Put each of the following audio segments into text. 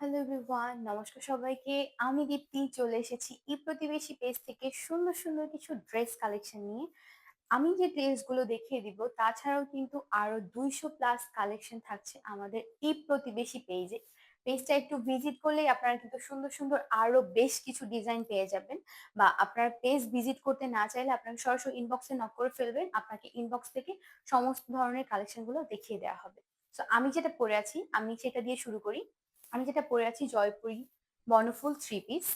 Hello everyone, নমস্কার সবাইকে। আমি দীপ্তি চলে এসেছি প্রতিবেশী পেজ থেকে সুন্দর সুন্দর কিছু ড্রেস কালেকশন নিয়ে। আমি যে ড্রেসগুলো দেখিয়ে দিব তাছাড়াও কিন্তু আরো 200+ কালেকশন থাকছে আমাদের প্রতিবেশী পেজে। পেজটা একটু ভিজিট করলেই আপনারা কিন্তু সুন্দর সুন্দর আরো বেশ কিছু ডিজাইন পেয়ে যাবেন। বা আপনার পেজ ভিজিট করতে না চাইলে আপনাকে সরাসরি ইনবক্সে নক করে ফেলবেন, আপনাকে ইনবক্স থেকে সমস্ত ধরনের কালেকশন গুলো দেখিয়ে দেওয়া হবে। তো আমি যেটা পরে আছি আমি সেটা দিয়ে শুরু করি। আমি যেটা পরে আছি জয়পুরি বনফুল 3 পিস,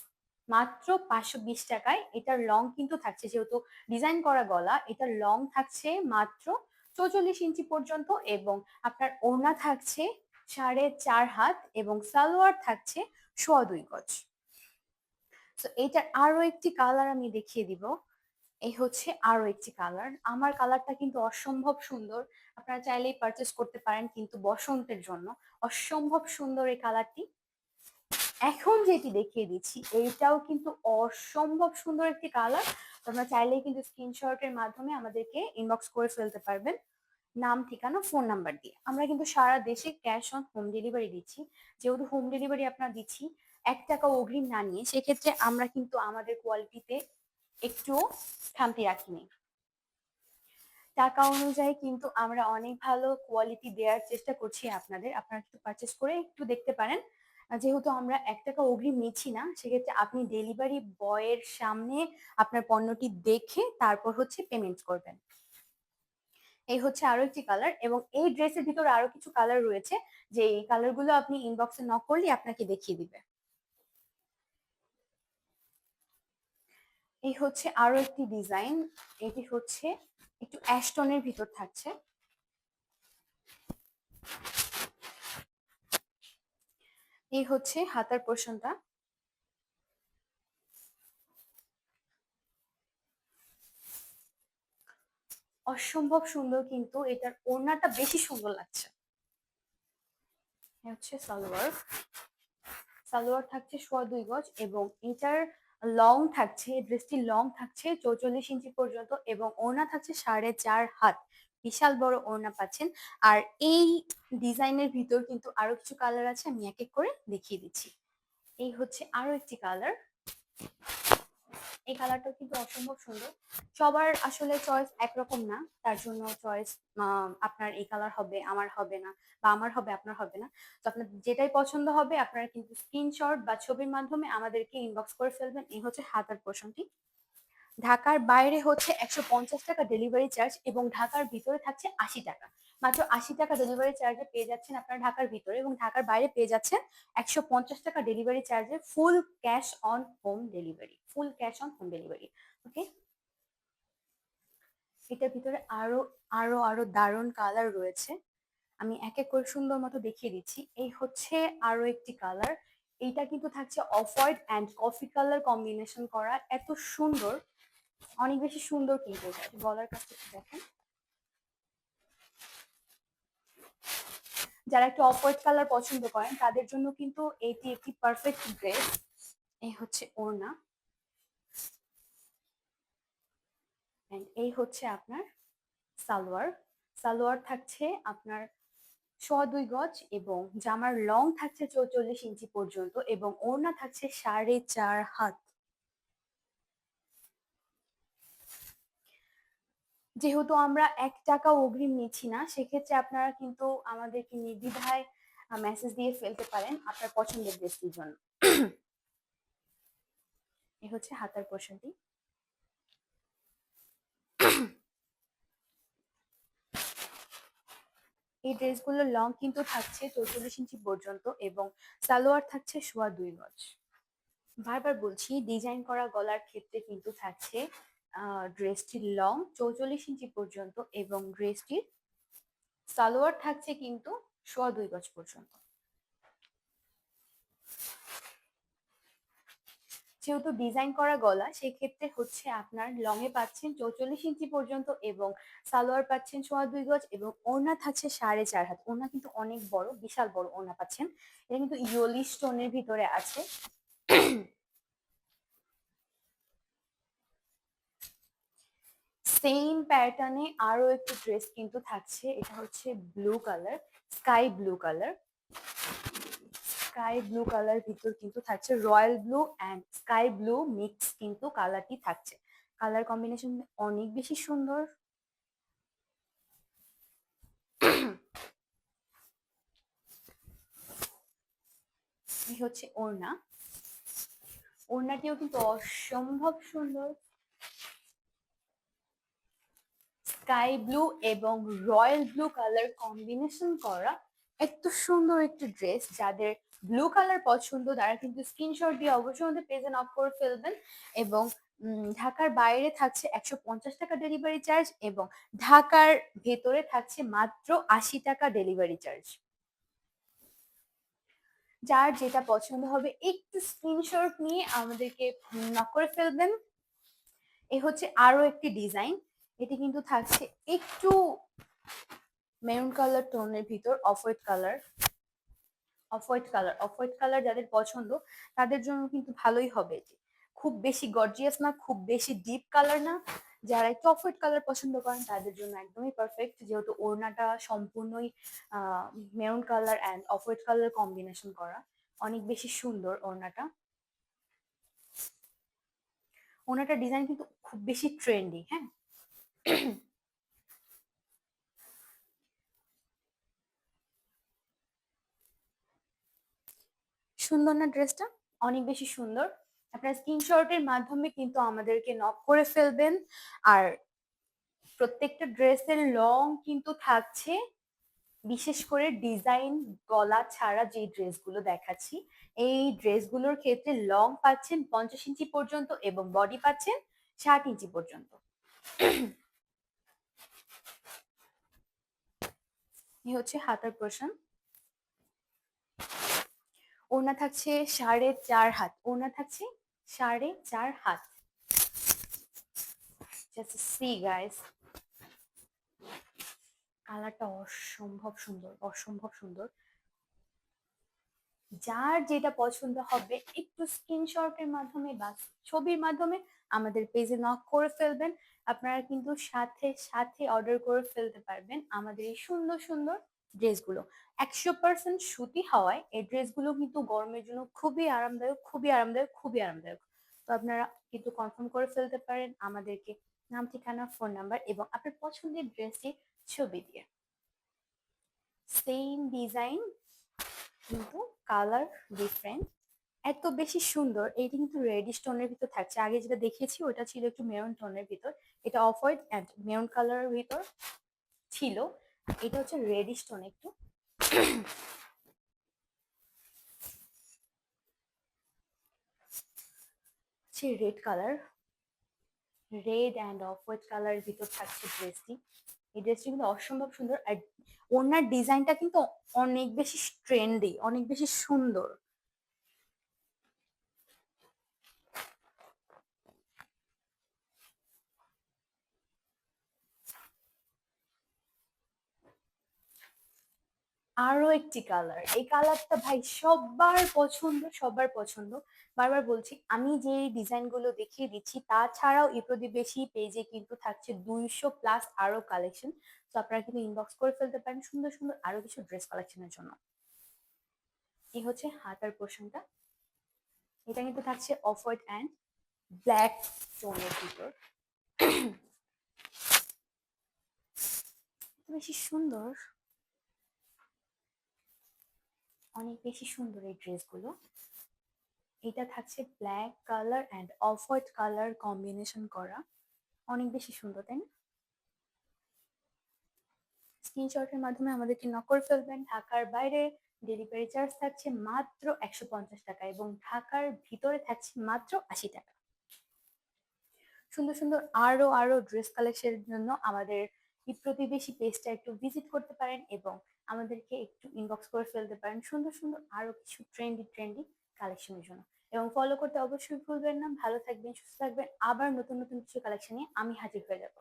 মাত্র 520 টাকায়। এটার লং কিন্তু থাকছে, যেহেতু ডিজাইন করা গলা, এটার লং থাকছে মাত্র 44 ইঞ্চি পর্যন্ত এবং আপনার ওড়না থাকছে 4.5 হাত এবং সালোয়ার থাকছে 2.25 গজ। তো এটার আরো একটি কালার আমি দেখিয়ে দিব। এই হচ্ছে আরো একটি কালার। আমার কালারটা কিন্তু অসম্ভব সুন্দর, আপনারা চাইলেই পারচেস করতে পারেন কিন্তু বসন্তের জন্য। অসম্ভব সুন্দর এই কালারটি। এখন যেটি দেখিয়ে দিচ্ছি এইটাও কিন্তু অসম্ভব সুন্দর একটি কালার। তোমরা চাইলেই কিন্তু স্ক্রিনশটের মাধ্যমে আমাদেরকে ইনবক্স করে ফেলতে পারবেন, নাম ঠিকানা ফোন নাম্বার দিয়ে। আমরা কিন্তু সারা দেশে ক্যাশ অন হোম ডেলিভারি দিচ্ছি। যেহেতু হোম ডেলিভারি আপনারা দিচ্ছি 1 টাকা অগ্রিম না নিয়ে, সেক্ষেত্রে আমরা কিন্তু আমাদের কোয়ালিটিতে একটুও খামতি রাখিনি। টাকা অনুযায়ী কিন্তু আমরা অনেক ভালো কোয়ালিটি দেওয়ার চেষ্টা করছি আপনাদের। আপনারা একটু পারচেস করে একটু দেখতে পারেন। যেহেতু আমরা 1 টাকা অগ্রিম নিচ্ছি না, সেক্ষেত্রে আপনি ডেলিভারি বয়ের সামনে আপনার পণ্যটি দেখে তারপর হচ্ছে পেমেন্ট করবেন। এই হচ্ছে আরো একটি কালার এবং এই ড্রেসের ভিতরে আরো কিছু কালার রয়েছে, যে এই কালারগুলো আপনি ইনবক্সে নক করলে আপনাকে দেখিয়ে দিবে। এই হচ্ছে আরো একটি ডিজাইন। এটি হচ্ছে একটু অ্যাশটনের ভিতর থাকছে। এই হচ্ছে হাতার পোর্শনটা। অসম্ভব সুন্দর, কিন্তু এটার ওড়নাটা বেশি সুন্দর লাগছে। হচ্ছে সালোয়ার। সালোয়ার থাকছে 2.25 গজ এবং এটার লং থাকছে, ড্রেসটির লং থাকছে 44 ইঞ্চি পর্যন্ত এবং ওড়না থাকছে 4.5 হাত। বিশাল বড় ওড়না পাচ্ছেন। আর এই ডিজাইনের ভিতর কিন্তু আরো কিছু কালার আছে, আমি এক এক করে দেখিয়ে দিচ্ছি। এই হচ্ছে আরো একটি কালার। এই কালারটা কিন্তু অসম্ভব সুন্দর। সবার আসলে চয়েস একরকম না, তার জন্য চয়েস আপনার এই কালার হবে আমার হবে না, বা আমার হবে আপনার হবে না। তো আপনার যেটাই পছন্দ হবে আপনারা কিন্তু স্ক্রিনশট বা ছবির মাধ্যমে আমাদেরকে ইনবক্স করে ফেলবেন। এই হচ্ছে হাতার পোর্শনটি। ঢাকার বাইরে হচ্ছে 150 টাকা ডেলিভারি চার্জ এবং ঢাকার ভিতরে থাকছে 80 টাকা। মাত্র 80 টাকা ডেলিভারি চার্জে পেয়ে যাচ্ছেন আপনারা ঢাকার ভিতরে, এবং ঢাকার বাইরে পেয়ে যাচ্ছেন 150 টাকা ডেলিভারি চার্জে full cash on home delivery. Full cash on home delivery. Okay. এটার ভিতরে আরো আরো আরো দারুণ কালার রয়েছে, আমি এক এক করে সুন্দর মতো দেখিয়ে দিচ্ছি। এই হচ্ছে আরো একটি কালার। এইটা কিন্তু থাকছে off white and coffee colour combination করা, এত সুন্দর, অনেক বেশি সুন্দর। কিন্তু এটা গলার কাছে দেখেন, যারা একটু অফ হোয়াইট কালার পছন্দ করেন তাদের জন্য কিন্তু এটি একটি পারফেক্ট ড্রেস। এই হচ্ছে ওড়না এন্ড এই হচ্ছে আপনার সালোয়ার। সালোয়ার থাকছে আপনার 2.25 গজ এবং জামার লং থাকছে 44 ইঞ্চি পর্যন্ত এবং ওড়না থাকছে 4.5 হাত। যেহেতু আমরা 1 টাকা অগ্রিম নিচ্ছি না, সেক্ষেত্রে আপনারা কিন্তু আমাদেরকে নির্দ্বিধায় মেসেজ দিয়ে ফেলতে পারেন আপনার পছন্দের ড্রেসটির জন্য। এই হচ্ছে হাতার পোর্শনটি। এই ড্রেসগুলোর লং কিন্তু থাকছে 44 ইঞ্চি পর্যন্ত এবং সালোয়ার থাকছে 2.25 গজ। বারবার বলছি, ডিজাইন করা গলার ক্ষেত্রে কিন্তু থাকছে ড্রেসটির লং 44 ইঞ্চি পর্যন্ত এবং ড্রেসটির সালোয়ার থাকছে কিন্তু 2.25 গজ পর্যন্ত। যেহেতু ডিজাইন করা গলা, সেক্ষেত্রে হচ্ছে আপনার লং এ পাচ্ছেন 44 ইঞ্চি পর্যন্ত এবং সালোয়ার পাচ্ছেন 2.25 গজ এবং ওড়না থাকছে 4.5 হাত। ওড়না কিন্তু অনেক বড়, বিশাল বড় ওড়না পাচ্ছেন। এটা কিন্তু ইয়োলি স্টোনের ভিতরে আছে। সেম প্যাটার্নে আরো একটি ড্রেস কিন্তু থাকছে, এটা হচ্ছে blue colour, sky blue colour. Sky blue colour ভিতর কিন্তু থাকছে royal blue and sky blue mix কিন্তু কালারটি থাকছে। কালার কম্বিনেশন অনেক বেশি সুন্দর। এই হচ্ছে ওড়না, ওড়নাটিও কিন্তু অসম্ভব সুন্দর। স্কাই ব্লু এবং রয়্যাল ব্লু কালার কম্বিনেশন করা এত সুন্দর একটি ড্রেস। যাদের ব্লু কালার পছন্দ তারা কিন্তু স্ক্রিনশট দিয়ে অবশ্যই আমাদের পেজে নক করে ফেলবেন। এবং ঢাকার বাইরে থাকছে 150 টাকা ডেলিভারি চার্জ এবং ঢাকার ভেতরে থাকছে মাত্র 80 টাকা ডেলিভারি চার্জ। যার যেটা পছন্দ হবে একটু স্ক্রিনশট নিয়ে আমাদেরকে নক করে ফেলবেন। এ হচ্ছে আরো একটি ডিজাইন, এটি কিন্তু থাকছে একটু মেরুন কালার টোনের ভিতর, off white colour. Off white colour যাদের পছন্দ তাদের জন্য কিন্তু ভালোই হবে এটি। খুব বেশি গর্জিয়াস না, খুব বেশি ডিপ কালার না। যারা একটু অফ হোয়াইট কালার পছন্দ করেন তাদের জন্য একদমই পারফেক্ট, যেহেতু ওড়নাটা সম্পূর্ণই maroon colour and off white colour combination করা। অনেক বেশি সুন্দর ওড়নাটা। ওড়নাটার ডিজাইন কিন্তু খুব বেশি ট্রেন্ডি। হ্যাঁ, সুন্দর না ড্রেসটা? অনেক বেশি সুন্দর। আপনার স্ক্রিনশটের মাধ্যমে কিন্তু আমাদেরকে নক করে ফেলবেন। আর প্রত্যেকটা ড্রেসের লং কিন্তু থাকছে, বিশেষ করে ডিজাইন গলা ছাড়া যে ড্রেসগুলো দেখাচ্ছি এই ড্রেসগুলোর ক্ষেত্রে লং পাচ্ছেন 50 ইঞ্চি পর্যন্ত এবং বডি পাচ্ছেন 60 ইঞ্চি পর্যন্ত। এই হচ্ছে হাতার পোর্শন। ওড়না থাকছে 4.5 হাত, ওড়না থাকছে 4.5 হাত। জাস্ট সি গাইস, কালারটা অসম্ভব সুন্দর, অসম্ভব সুন্দর। যার যেটা পছন্দ হবে একটু স্ক্রিনশটের মাধ্যমে বা ছবির মাধ্যমে আমাদের পেজে নক করে ফেলবেন। আপনারা কিন্তু সাথে সাথে অর্ডার করে ফেলতে পারবেন আমাদের এই সুন্দর সুন্দর ড্রেসগুলো। 100% সুতি হওয়ায় এই ড্রেসগুলো কিন্তু গরমের জন্য খুবই আরামদায়ক, খুবই আরামদায়ক, খুবই আরামদায়ক। তো আপনারা কিন্তু কনফার্ম করে ফেলতে পারেন আমাদেরকে নাম, ঠিকানা, ফোন নাম্বার এবং আপনার পছন্দের ড্রেসটির ছবি দিয়ে। সেম ডিজাইন কিন্তু কালার ডিফারেন্ট। এত বেশি সুন্দর। এইটা কিন্তু রেডিশ টোনের ভিতর থাকছে, আগে যেটা দেখিয়েছি ওটা ছিল একটু মেরুন টোনের ভিতর, এটা অফ হোয়াইট অ্যান্ড মেরুন কালারের ভিতর ছিল। এটা হচ্ছে রেডিশ টোন একটু। Red colour, red and off white কালারের ভিতর থাকছে ড্রেসটি। এই ড্রেসটি কিন্তু অসম্ভব সুন্দর। আর ওনার ডিজাইনটা কিন্তু অনেক বেশি ট্রেন্ডি, অনেক বেশি সুন্দর। আরো একটি কালার, এই কালারটা ভাই সবার পছন্দ, সবার পছন্দ। বারবার বলছি, আমি যে ডিজাইন গুলো দেখিয়ে দিচ্ছি তাছাড়াও এই প্রতিবেশী পেজে কিন্তু থাকছে 200+ আরো কালেকশন। তো আপনারা কিন্তু ইনবক্স করে ফেলতে পারেন সুন্দর সুন্দর আরো কিছু ড্রেস কালেকশনের জন্য। এই হচ্ছে হাতার পোর্শনটা, এটা কিন্তু থাকছে অফ হোয়াইট অ্যান্ড ব্ল্যাক টোনের ভিতর। বেশি সুন্দর, অনেক বেশি সুন্দর এই ড্রেসগুলো। এটা থাকছে black colour and off white colour combination করা, অনেক বেশি সুন্দর, তাই না? স্ক্রিনশটের মাধ্যমে আমাদেরকে নক করে ফেলবেন। ঢাকার বাইরে ডেলিভারি চার্জ থাকছে মাত্র 150 টাকা এবং ঢাকার ভিতরে থাকছে মাত্র 80 টাকা। সুন্দর সুন্দর আরো আরো ড্রেস কালেকশনের জন্য আমাদের এই প্রতিবেশী পেজটা একটু ভিজিট করতে পারেন এবং আমাদেরকে একটু ইনবক্স করে ফেলতে পারেন সুন্দর সুন্দর আরো কিছু ট্রেন্ডি ট্রেন্ডি কালেকশনের জন্য। এবং ফলো করতে অবশ্যই ভুলবেন না। ভালো থাকবেন, সুস্থ থাকবেন, আবার নতুন নতুন কিছু কালেকশন নিয়ে আমি হাজির হয়ে যাবো।